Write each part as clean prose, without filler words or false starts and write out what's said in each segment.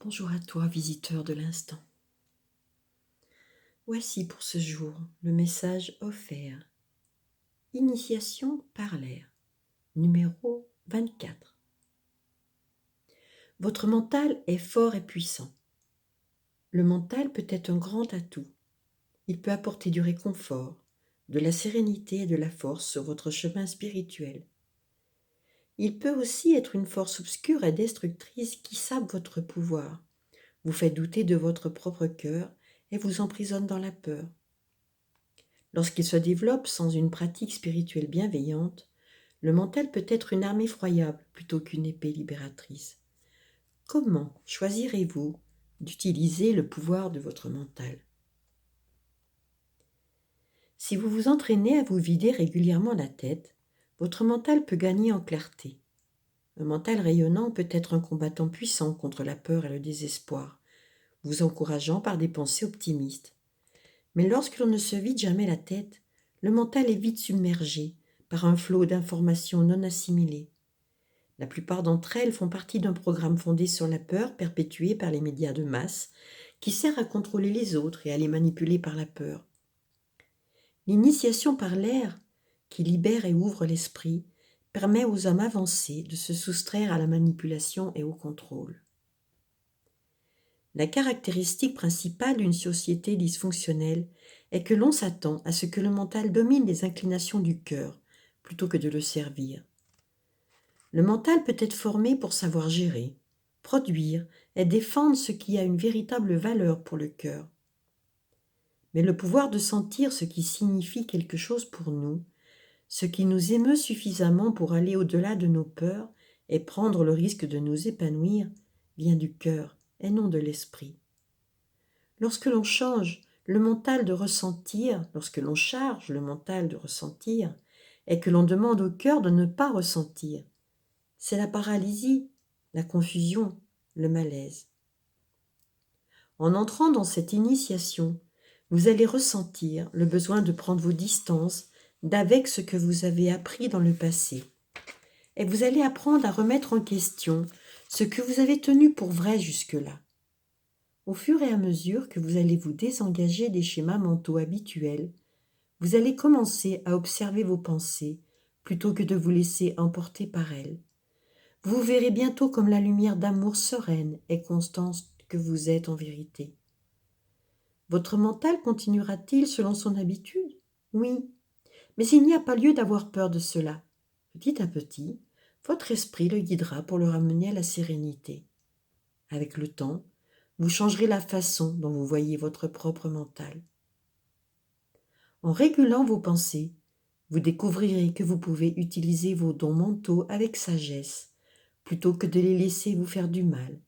Bonjour à toi, visiteur de l'instant. Voici pour ce jour le message offert. Initiation par l'air, numéro 24. Votre mental est fort et puissant. Le mental peut être un grand atout. Il peut apporter du réconfort, de la sérénité et de la force sur votre chemin spirituel. Il peut aussi être une force obscure et destructrice qui sape votre pouvoir, vous fait douter de votre propre cœur et vous emprisonne dans la peur. Lorsqu'il se développe sans une pratique spirituelle bienveillante, le mental peut être une arme effroyable plutôt qu'une épée libératrice. Comment choisirez-vous d'utiliser le pouvoir de votre mental ? Si vous vous entraînez à vous vider régulièrement la tête, votre mental peut gagner en clarté. Un mental rayonnant peut être un combattant puissant contre la peur et le désespoir, vous encourageant par des pensées optimistes. Mais lorsque l'on ne se vide jamais la tête, le mental est vite submergé par un flot d'informations non assimilées. La plupart d'entre elles font partie d'un programme fondé sur la peur perpétué par les médias de masse qui sert à contrôler les autres et à les manipuler par la peur. L'initiation par l'air, qui libère et ouvre l'esprit, permet aux hommes avancés de se soustraire à la manipulation et au contrôle. La caractéristique principale d'une société dysfonctionnelle est que l'on s'attend à ce que le mental domine les inclinations du cœur, plutôt que de le servir. Le mental peut être formé pour savoir gérer, produire et défendre ce qui a une véritable valeur pour le cœur. Mais le pouvoir de sentir ce qui signifie quelque chose pour nous, ce qui nous émeut suffisamment pour aller au-delà de nos peurs et prendre le risque de nous épanouir, vient du cœur et non de l'esprit. Lorsque l'on change le mental de ressentir, lorsque l'on charge le mental de ressentir, et que l'on demande au cœur de ne pas ressentir, c'est la paralysie, la confusion, le malaise. En entrant dans cette initiation, vous allez ressentir le besoin de prendre vos distances d'avec ce que vous avez appris dans le passé. Et vous allez apprendre à remettre en question ce que vous avez tenu pour vrai jusque-là. Au fur et à mesure que vous allez vous désengager des schémas mentaux habituels, vous allez commencer à observer vos pensées plutôt que de vous laisser emporter par elles. Vous verrez bientôt comme la lumière d'amour sereine et constante que vous êtes en vérité. Votre mental continuera-t-il selon son habitude ? Oui, mais il n'y a pas lieu d'avoir peur de cela. Petit à petit, votre esprit le guidera pour le ramener à la sérénité. Avec le temps, vous changerez la façon dont vous voyez votre propre mental. En régulant vos pensées, vous découvrirez que vous pouvez utiliser vos dons mentaux avec sagesse, plutôt que de les laisser vous faire du mal.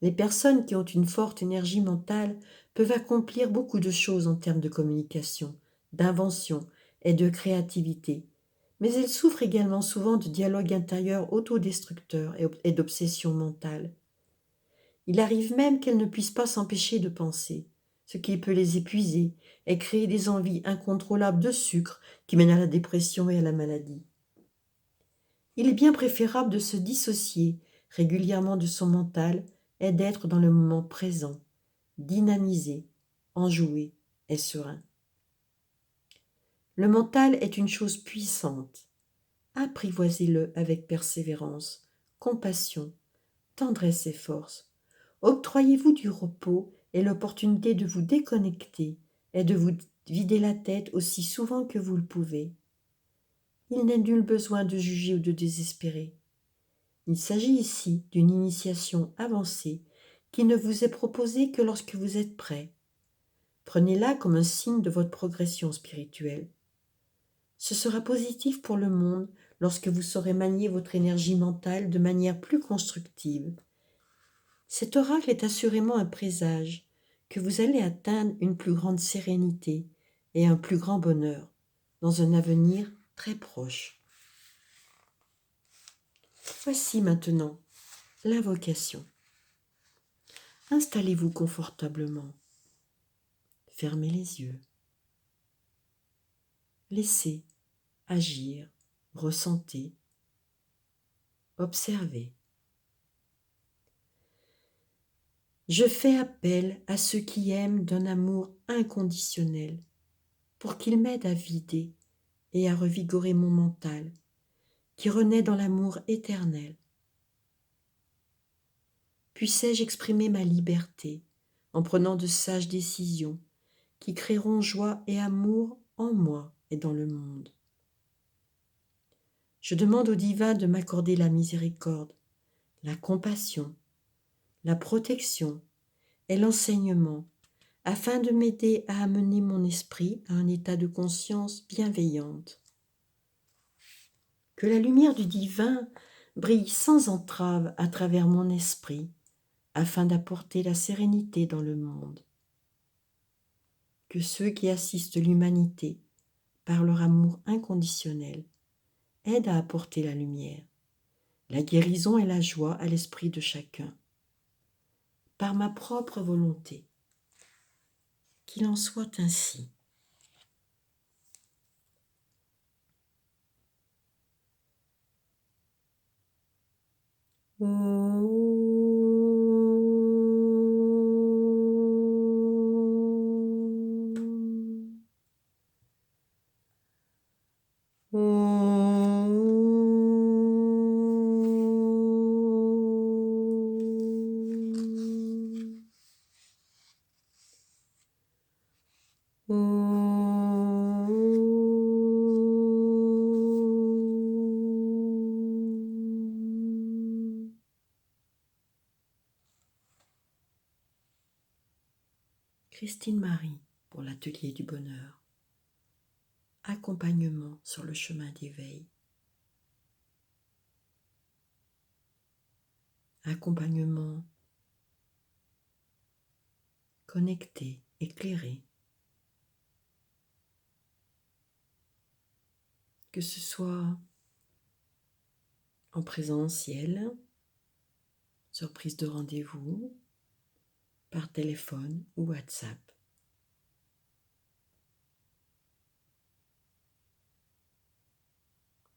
Les personnes qui ont une forte énergie mentale peuvent accomplir beaucoup de choses en termes de communication, d'invention et de créativité, mais elles souffrent également souvent de dialogues intérieurs autodestructeurs et d'obsessions mentales. Il arrive même qu'elles ne puissent pas s'empêcher de penser, ce qui peut les épuiser et créer des envies incontrôlables de sucre qui mènent à la dépression et à la maladie. Il est bien préférable de se dissocier régulièrement de son mental et d'être dans le moment présent, dynamisé, enjoué et serein. Le mental est une chose puissante. Apprivoisez-le avec persévérance, compassion, tendresse et force. Octroyez-vous du repos et l'opportunité de vous déconnecter et de vous vider la tête aussi souvent que vous le pouvez. Il n'est nul besoin de juger ou de désespérer. Il s'agit ici d'une initiation avancée qui ne vous est proposée que lorsque vous êtes prêt, Prenez-la comme un signe de votre progression spirituelle. Ce sera positif pour le monde lorsque vous saurez manier votre énergie mentale de manière plus constructive. Cet oracle est assurément un présage que vous allez atteindre une plus grande sérénité et un plus grand bonheur dans un avenir très proche. Voici maintenant l'invocation. Installez-vous confortablement. Fermez les yeux. Laissez agir, ressentez, observez. Je fais appel à ceux qui aiment d'un amour inconditionnel pour qu'ils m'aident à vider et à revigorer mon mental qui renaît dans l'amour éternel. Puissais-je exprimer ma liberté en prenant de sages décisions qui créeront joie et amour en moi et dans le monde. Je demande au divin de m'accorder la miséricorde, la compassion, la protection et l'enseignement afin de m'aider à amener mon esprit à un état de conscience bienveillante. Que la lumière du divin brille sans entrave à travers mon esprit afin d'apporter la sérénité dans le monde. Que ceux qui assistent l'humanité par leur amour inconditionnel aident à apporter la lumière, la guérison et la joie à l'esprit de chacun. Par ma propre volonté, qu'il en soit ainsi. Christine Marie pour l'Atelier du Bonheur. Accompagnement sur le chemin d'éveil. Accompagnement connecté, éclairé. Que ce soit en présentiel, sur prise de rendez-vous, par téléphone ou WhatsApp.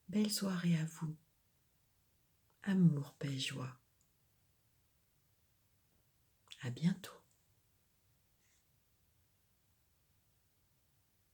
Belle soirée à vous. Amour, paix, joie. À bientôt.